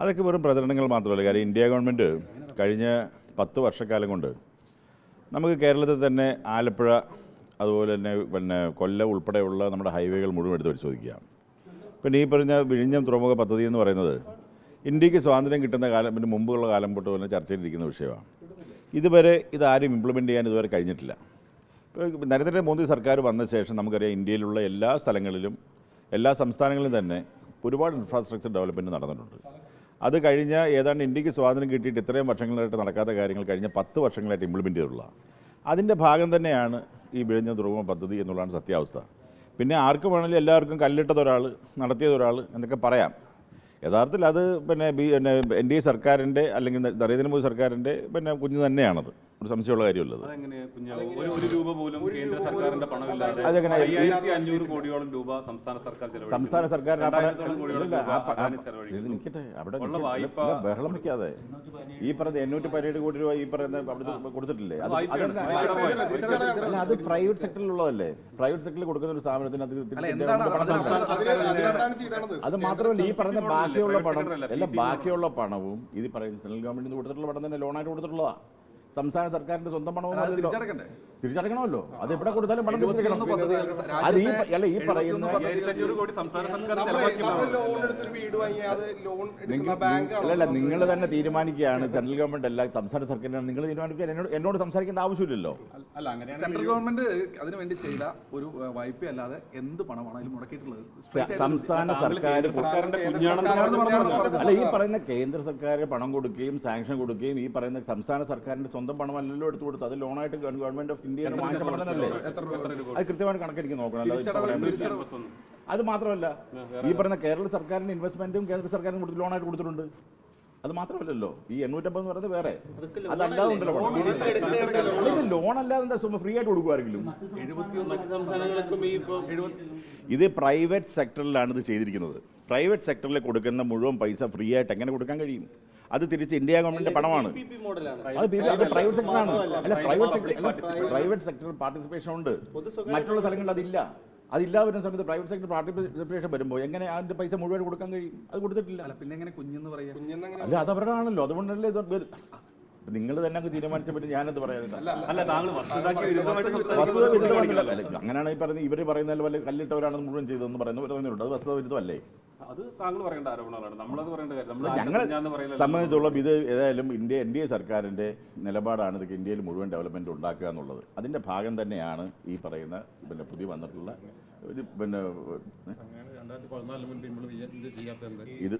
അതൊക്കെ വെറും പ്രചരണങ്ങൾ മാത്രമല്ല. കാര്യം ഇന്ത്യ ഗവൺമെൻറ് കഴിഞ്ഞ 10 വർഷക്കാലം കൊണ്ട് നമുക്ക് കേരളത്തിൽ തന്നെ ആലപ്പുഴ അതുപോലെ തന്നെ കൊല്ലം ഉൾപ്പെടെയുള്ള നമ്മുടെ ഹൈവേകൾ മുഴുവൻ എടുത്ത് പരിശോധിക്കുക. പിന്നെ ഈ പറഞ്ഞ വിഴിഞ്ഞം തുറമുഖ പദ്ധതി എന്ന് പറയുന്നത് ഇന്ത്യക്ക് സ്വാതന്ത്ര്യം കിട്ടുന്ന കാലം പിന്നെ മുമ്പുള്ള കാലം തൊട്ട് തന്നെ ചർച്ചയിലിരിക്കുന്ന വിഷയമാണ്. ഇതുവരെ ഇതാരും ഇംപ്ലിമെൻറ്റ് ചെയ്യാൻ ഇതുവരെ കഴിഞ്ഞിട്ടില്ല. ഇപ്പോൾ നരേന്ദ്രമോദി സർക്കാർ വന്ന ശേഷം നമുക്കറിയാം ഇന്ത്യയിലുള്ള എല്ലാ സ്ഥലങ്ങളിലും എല്ലാ സംസ്ഥാനങ്ങളിലും തന്നെ ഒരുപാട് ഇൻഫ്രാസ്ട്രക്ചർ ഡെവലപ്മെൻറ്റ് നടന്നിട്ടുണ്ട്. അത് കഴിഞ്ഞ ഏതാണ്ട് ഇന്ത്യക്ക് സ്വാതന്ത്ര്യം കിട്ടിയിട്ട് ഇത്രയും വർഷങ്ങളായിട്ട് നടക്കാത്ത കാര്യങ്ങൾ കഴിഞ്ഞ 10 വർഷങ്ങളായിട്ട് ഇംപ്ലിമെൻറ്റ് ചെയ്തിട്ടുള്ള അതിൻ്റെ ഭാഗം തന്നെയാണ് ഈ വിഴിഞ്ഞം തുറമുഖ പദ്ധതി എന്നുള്ളതാണ് സത്യാവസ്ഥ. പിന്നെ ആർക്ക് വേണമെങ്കിലും എല്ലാവർക്കും കല്ലിട്ടതൊരാൾ നടത്തിയതൊരാൾ എന്നൊക്കെ പറയാം. യഥാർത്ഥത്തിൽ അത് പിന്നെ NDA സർക്കാരിൻ്റെ അല്ലെങ്കിൽ നരേന്ദ്രമോദി സർക്കാരിൻ്റെ പിന്നെ കുഞ്ഞ് തന്നെയാണത്. ഒരു സംശയമുള്ള കാര്യമുള്ളത്. അതെങ്ങനെ സംസ്ഥാന സർക്കാർ നിൽക്കട്ടെ അവിടെ ബഹളം വയ്ക്കാതെ ഈ പറഞ്ഞ 817 കോടി രൂപ ഈ പറയുന്ന അവിടെ കൊടുത്തിട്ടില്ലേ? അത് പ്രൈവറ്റ് സെക്ടറിലുള്ളതല്ലേ. പ്രൈവറ്റ് സെക്ടറിൽ കൊടുക്കുന്ന ഒരു സ്ഥാപനത്തിന് അത് മാത്രമല്ല ഈ പറഞ്ഞ ബാക്കിയുള്ള പണവും ഇത് പറയുന്ന സെൻട്രൽ ഗവൺമെന്റിന് കൊടുത്തിട്ടുള്ള പണം തന്നെ ലോണായിട്ട് കൊടുത്തിട്ടുള്ളതാണ്. സംസ്ഥാന സർക്കാരിന്റെ സ്വന്തം പണവും തിരിച്ചടക്കണമല്ലോ. അത് എവിടെ കൊടുത്താലും പണം തിരിച്ചടക്കണം. അത് ഈ പറയുന്ന നിങ്ങൾ തന്നെ തീരുമാനിക്കുകയാണ്. സെൻട്രൽ ഗവൺമെന്റ് അല്ല സംസ്ഥാന സർക്കാരിനാണ് നിങ്ങൾ തീരുമാനിക്കുക. എന്നോട് സംസാരിക്കേണ്ട ആവശ്യമില്ലല്ലോ. സെൻട്രൽ ഗവൺമെന്റ് അതിനു വേണ്ടി ചെയ്ത ഒരു വായ്പ അല്ലാതെ എന്ത് പണമാണ് അതിൽ മുടക്കിയിട്ടുള്ളത്? സംസ്ഥാന സർക്കാർ അല്ല ഈ പറയുന്ന കേന്ദ്ര സർക്കാർ പണം കൊടുക്കുകയും സാങ്ഷൻ കൊടുക്കുകയും ഈ പറയുന്ന സംസ്ഥാന സർക്കാരിന്റെ സ്വന്തം പണമല്ലല്ലോ എടുത്തു കൊടുത്തു. അത് ലോണായിട്ട് ഗവൺമെന്റ് ഓഫ് ഇന്ത്യ വാങ്ങിച്ച പണം തന്നെയല്ലേ. അത് കൃത്യമായിട്ട് കണക്കെടുത്ത് നോക്കണം. അത് മാത്രമല്ല ഈ പറയുന്ന കേരള സർക്കാരിന്റെ ഇൻവെസ്റ്റ്മെന്റും കേന്ദ്ര സർക്കാരിനും കൊടുത്ത് ലോണായിട്ട് കൊടുത്തിട്ടുണ്ട്. അത് മാത്രമല്ലല്ലോ ഈ 850 എന്ന് പറയുന്നത് വേറെ അതല്ലാതെ ഉണ്ടല്ലോ. ലോൺ അല്ലാതെ എന്താ ഫ്രീ ആയിട്ട് കൊടുക്കുമായിരിക്കും. ഇത് പ്രൈവറ്റ് സെക്ടറിലാണ് ഇത് ചെയ്തിരിക്കുന്നത്. പ്രൈവറ്റ് സെക്ടറിൽ കൊടുക്കുന്ന മുഴുവൻ പൈസ ഫ്രീ ആയിട്ട് എങ്ങനെ കൊടുക്കാൻ കഴിയും? അത് തിരിച്ച് ഇന്ത്യ ഗവൺമെന്റിന്റെ പണമാണ്. അത് പ്രൈവറ്റ് സെക്ടറാണ്. അല്ല പ്രൈവറ്റ് സെക്ടർ പാർട്ടിസിപ്പേഷൻ ഉണ്ട്. മറ്റുള്ള സ്ഥലങ്ങളിൽ അതില്ല. അതില്ലാതെ വരുന്ന സമയത്ത് പ്രൈവറ്റ് സെക്ടർ പാർട്ടിസിപ്പേഷൻ വരുമ്പോൾ എങ്ങനെ അതിന്റെ പൈസ മുഴുവൻ കൊടുക്കാൻ കഴിയും? അത് കൊടുത്തിട്ടില്ല. പിന്നെ എങ്ങനെ കുഞ്ഞെന്ന് പറയാ? അല്ല അത് അവരുടെ ആണല്ലോ. അതുകൊണ്ടല്ലേ ഇത് നിങ്ങൾ തന്നെ തീരുമാനിച്ചപ്പോൾ ഞാനത് പറയാനില്ല. അങ്ങനെയാണ് ഈ പറയുന്നത്. ഇവർ പറയുന്ന പോലെ കല്ലിട്ടവരാണെന്ന് മുഴുവൻ ചെയ്തതെന്ന് പറയുന്നുണ്ട്. അത് വസ്തുത വിരുദ്ധമല്ലേ? അത് താങ്കൾ പറയേണ്ട ആരോപണങ്ങളാണ്. നമ്മളത് പറയേണ്ട കാര്യം. ഞങ്ങളെ സംബന്ധിച്ചുള്ള ഇത് ഏതായാലും NDA സർക്കാരിൻ്റെ നിലപാടാണ് ഇത് ഇന്ത്യയിൽ മുഴുവൻ ഡെവലപ്മെൻറ്റ് ഉണ്ടാക്കുക എന്നുള്ളത്. അതിൻ്റെ ഭാഗം തന്നെയാണ് ഈ പറയുന്ന പിന്നെ പുതിയ വന്നിട്ടുള്ള ഇത് പിന്നെ ഇത്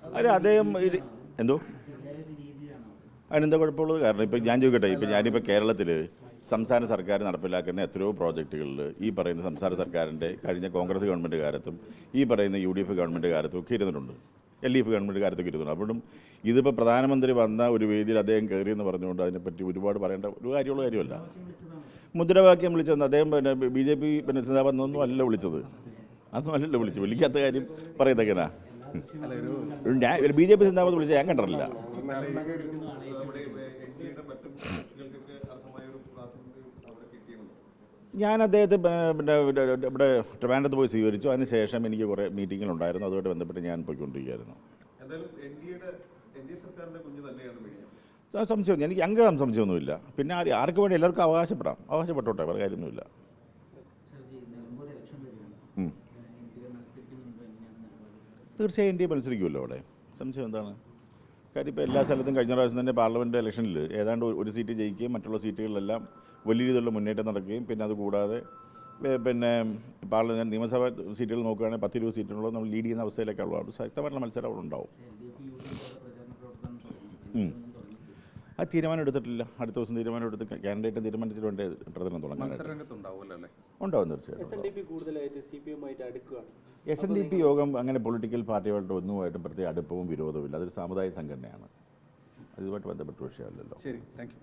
അല്ല അദ്ദേഹം എന്തോ അതിനെന്താ കുഴപ്പമുള്ളത്? കാരണം ഇപ്പം ഞാൻ ചോദിക്കട്ടെ, ഇപ്പം ഞാനിപ്പോൾ കേരളത്തിൽ സംസ്ഥാന സർക്കാർ നടപ്പിലാക്കുന്ന എത്രയോ പ്രോജക്റ്റുകളിൽ ഈ പറയുന്ന സംസ്ഥാന സർക്കാരിൻ്റെ കഴിഞ്ഞ കോൺഗ്രസ് ഗവൺമെൻറ് കാലത്തും ഈ പറയുന്ന UDF ഗവൺമെൻറ് കാലത്തും ഒക്കെ ഇരുന്നിട്ടുണ്ട്. LDF ഗവൺമെൻറ് കാലത്തൊക്കെ ഇരുന്നുണ്ട്. അപ്പോഴും ഇതിപ്പോൾ പ്രധാനമന്ത്രി വന്ന ഒരു വേദിയിൽ അദ്ദേഹം കയറിയെന്ന് പറഞ്ഞുകൊണ്ട് അതിനെപ്പറ്റി ഒരുപാട് പറയേണ്ട ഒരു കാര്യമല്ല. മുദ്രാവാക്യം വിളിച്ചെന്ന് അദ്ദേഹം പിന്നെ BJP പിന്നെ സിന്ദാബാദൊന്നും അല്ല വിളിച്ചത്. അതൊന്നും അല്ലല്ലോ വിളിക്കാത്ത കാര്യം പറയുന്നതെങ്ങനാ? BJP സിന്ദാബാദ് വിളിച്ചത് ഞാൻ കണ്ടിട്ടില്ല. ഞാൻ അദ്ദേഹത്തെ പിന്നെ ഇവിടെ ട്രിവാൻഡ്രത്ത് പോയി സ്വീകരിച്ചു. അതിനുശേഷം എനിക്ക് കുറേ മീറ്റിങ്ങുകളുണ്ടായിരുന്നു. അതുമായിട്ട് ബന്ധപ്പെട്ട് ഞാൻ പോയിക്കൊണ്ടിരിക്കുകയായിരുന്നു. സംശയം എനിക്ക് അങ്ങ് സംശയമൊന്നുമില്ല. പിന്നെ ആർക്ക് വേണ്ടി എല്ലാവർക്കും അവകാശപ്പെട്ടോട്ടെ, വേറെ കാര്യമൊന്നുമില്ല. തീർച്ചയായും ഇന്ത്യ മത്സരിക്കുമല്ലോ അവിടെ. സംശയം എന്താണ്? കാര്യം ഇപ്പോൾ എല്ലാ സ്ഥലത്തും കഴിഞ്ഞ പ്രാവശ്യം തന്നെ പാർലമെൻറ്റ് ഇലക്ഷനിൽ ഏതാണ്ട് ഒരു സീറ്റ് ജയിക്കുകയും മറ്റുള്ള സീറ്റുകളിലെല്ലാം വലിയ രീതിയിലുള്ള മുന്നേറ്റം നടക്കുകയും പിന്നെ അതുകൂടാതെ പിന്നെ നിയമസഭാ സീറ്റുകൾ നോക്കുകയാണെങ്കിൽ 10-20 സീറ്റുകൾ നമ്മൾ ലീഡ് ചെയ്യുന്ന അവസ്ഥയിലേക്കുള്ള ശക്തമായിട്ടുള്ള മത്സരം അവിടെ ഉണ്ടാവും. ആ തീരുമാനം എടുത്തിട്ടില്ല. അടുത്ത ദിവസം തീരുമാനം എടുത്ത് കാൻഡിഡേറ്റ് തീരുമാനിച്ചിട്ട് വേണ്ടേ പ്രചരണം തുടങ്ങാൻ. ഉണ്ടാവും തീർച്ചയായും. SNDP യോഗം അങ്ങനെ പൊളിറ്റിക്കൽ പാർട്ടികളുടെ ഒന്നുമായിട്ടും പ്രത്യേക അടുപ്പവും വിരോധവും ഇല്ല. അതൊരു സാമുദായിക സംഘടനയാണ്. അതുമായിട്ട് ബന്ധപ്പെട്ട വിഷയമല്ലല്ലോ. ശരി, താങ്ക് യു.